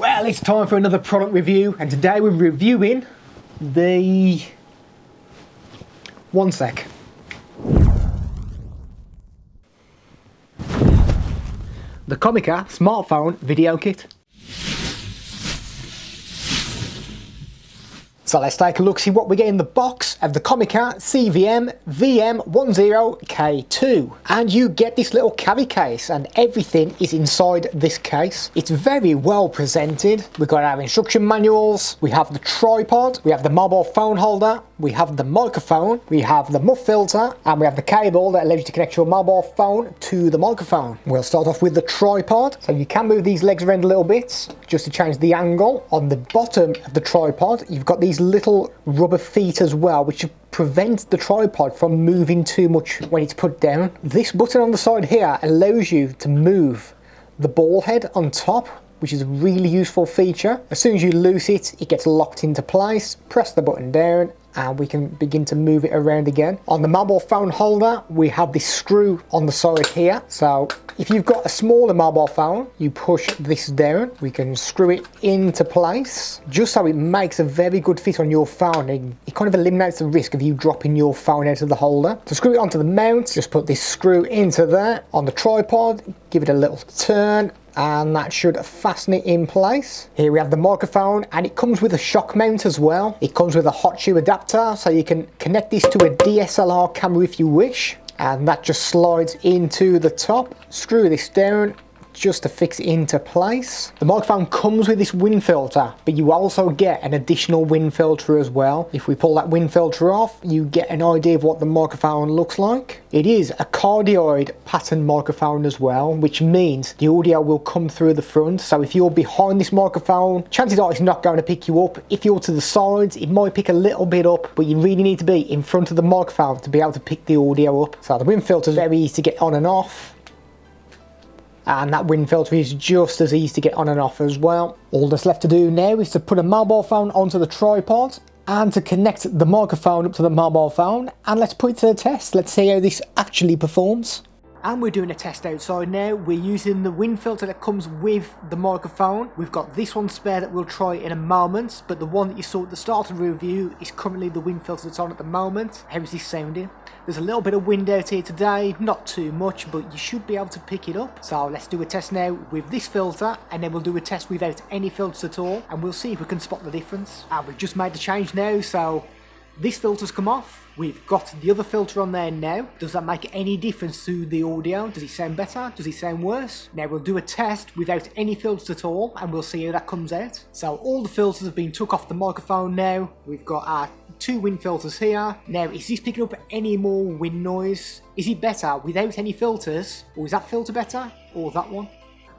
Well, it's time for another product review, and today we're reviewing the... One sec. The Comica smartphone video kit. So let's take a look, see what we get in the box of the Comica CVM-VM10-K2. And you get this little carry case, and everything is inside this case. It's very well presented. We've got our instruction manuals, we have the tripod, we have the mobile phone holder, we have the microphone, we have the muff filter, and we have the cable that allows you to connect your mobile phone to the microphone. We'll start off with the tripod. So you can move these legs around a little bit just to change the angle. On the bottom of the tripod, you've got these little rubber feet as well, which prevent the tripod from moving too much when it's put down. This button on the side here allows you to move the ball head on top, which is a really useful feature. As soon as you loose it, it gets locked into place. Press the button down and we can begin to move it around again. On the mobile phone holder, we have this screw on the side here. So if you've got a smaller mobile phone, you push this down, we can screw it into place, just so it makes a very good fit on your phone. It kind of eliminates the risk of you dropping your phone out of the holder. To screw it onto the mount, just put this screw into there. On the tripod, give it a little turn, and that should fasten it in place. Here we have the microphone, and it comes with a shock mount as well. It comes with a hot shoe adapter, so you can connect this to a DSLR camera if you wish, and that just slides into the top. Screw this down just to fix it into place. The microphone comes with this wind filter, but you also get an additional wind filter as well. If we pull that wind filter off, you get an idea of what the microphone looks like. It is a cardioid pattern microphone as well, which means the audio will come through the front. So if you're behind this microphone, chances are it's not going to pick you up. If you're to the sides, it might pick a little bit up, but you really need to be in front of the microphone to be able to pick the audio up. So the wind filter is very easy to get on and off, and that wind filter is just as easy to get on and off as well. All that's left to do now is to put a mobile phone onto the tripod and to connect the microphone up to the mobile phone, and let's put it to the test. Let's see how this actually performs. And we're doing a test outside now. We're using the wind filter that comes with the microphone. We've got this one spare that we'll try in a moment, but the one that you saw at the start of the review is currently the wind filter that's on at the moment. How's this sounding? There's a little bit of wind out here today, not too much, but you should be able to pick it up. So let's do a test now with this filter, and then we'll do a test without any filters at all, and we'll see if we can spot the difference. And we've just made the change now, so this filter's come off. We've got the other filter on there now. Does that make any difference to the audio? Does it sound better? Does it sound worse? Now we'll do a test without any filters at all, and we'll see how that comes out. So all the filters have been took off the microphone now. We've got our two wind filters here. Now, is this picking up any more wind noise? Is it better without any filters? Or is that filter better? Or that one?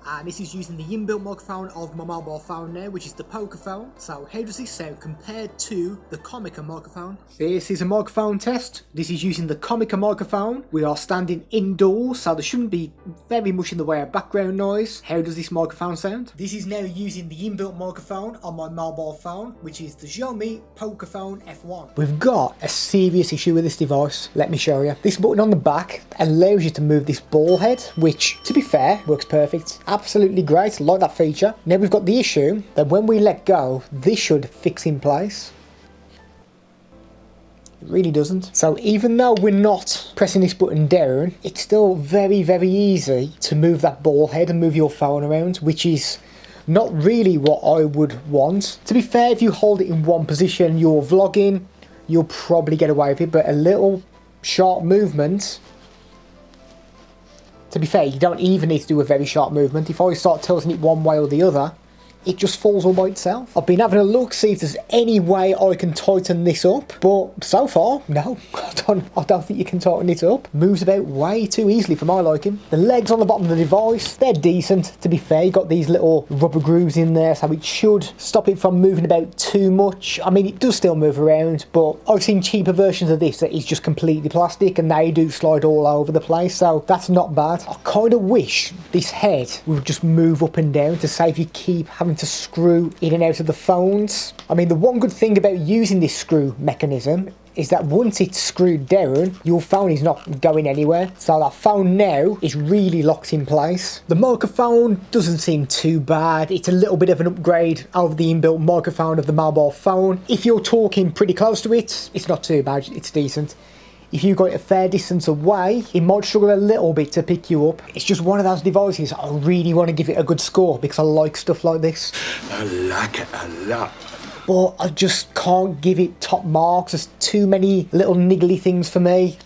And this is using the inbuilt microphone of my mobile phone now, which is the Poker phone. So how does this sound compared to the Comica microphone? This is a microphone test. This is using the Comica microphone. We are standing indoors, so there shouldn't be very much in the way of background noise. How does this microphone sound? This is now using the inbuilt microphone on my mobile phone, which is the Xiaomi Poker Phone F1. We've got a serious issue with this device. Let me show you. This button on the back allows you to move this ball head, which, to be fair, works perfect. Absolutely great, like that feature. Now we've got the issue that when we let go, this should fix in place. It really doesn't. So even though we're not pressing this button down, it's still very, very easy to move that ball head and move your phone around, which is not really what I would want. To be fair, if you hold it in one position, you're vlogging, you'll probably get away with it, but a little sharp movement. To be fair, you don't even need to do a very sharp movement. If I start tilting it one way or the other, it just falls all by itself. I've been having a look, see if there's any way I can tighten this up, but so far, no, I don't think you can tighten it up. Moves about way too easily for my liking. The legs on the bottom of the device, they're decent, to be fair. You've got these little rubber grooves in there, so it should stop it from moving about too much. I mean, it does still move around, but I've seen cheaper versions of this that is just completely plastic, and they do slide all over the place, so that's not bad. I kind of wish this head would just move up and down to save you keep having to screw in and out of the phones. I mean, the one good thing about using this screw mechanism is that once it's screwed down, your phone is not going anywhere. So that phone now is really locked in place. The microphone doesn't seem too bad. It's a little bit of an upgrade over the inbuilt microphone of the mobile phone. If you're talking pretty close to it, it's not too bad, it's decent. If you've got it a fair distance away, it might struggle a little bit to pick you up. It's just one of those devices I really want to give it a good score because I like stuff like this. I like it a lot. But I just can't give it top marks. There's too many little niggly things for me.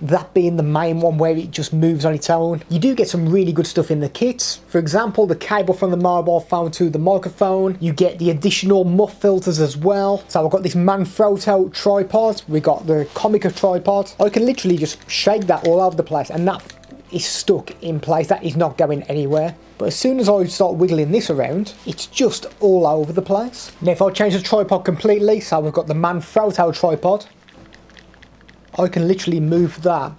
That being the main one where it just moves on its own. You do get some really good stuff in the kit. For example, the cable from the mobile phone to the microphone. You get the additional muff filters as well. So I've got this Manfrotto tripod. We got the Comica tripod. I can literally just shake that all over the place and that is stuck in place. That is not going anywhere. But as soon as I start wiggling this around, it's just all over the place. Now if I change the tripod completely, so we've got the Manfrotto tripod, I can literally move that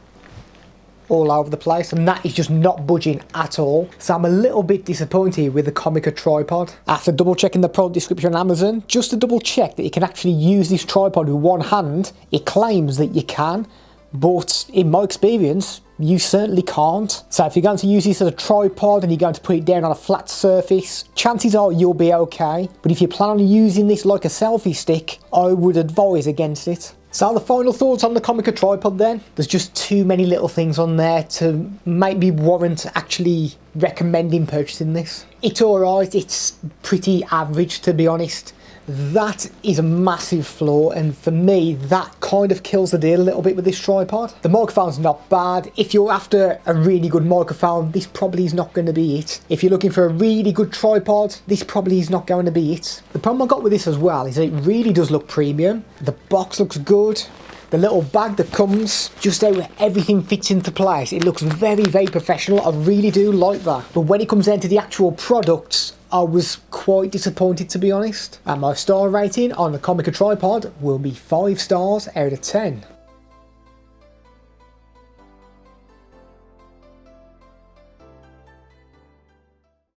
all over the place and that is just not budging at all. So I'm a little bit disappointed with the Comica tripod. After double checking the product description on Amazon, just to double check that you can actually use this tripod with one hand, it claims that you can, but in my experience, you certainly can't. So if you're going to use this as a tripod and you're going to put it down on a flat surface, chances are you'll be okay. But if you plan on using this like a selfie stick, I would advise against it. So the final thoughts on the Comica tripod then. There's just too many little things on there to make me warrant actually recommending purchasing this. It's alright, it's pretty average to be honest. That is a massive flaw and for me that kind of kills the deal a little bit with this tripod. The microphone's not bad. If you're after a really good microphone, this probably is not going to be it. If you're looking for a really good tripod, this probably is not going to be it. The problem I got with this as well is that it really does look premium. The box looks good. The little bag that comes, just how everything fits into place. It looks very, very professional. I really do like that. But when it comes down to the actual products, I was quite disappointed to be honest. And my star rating on the Comica tripod will be 5 stars out of 10.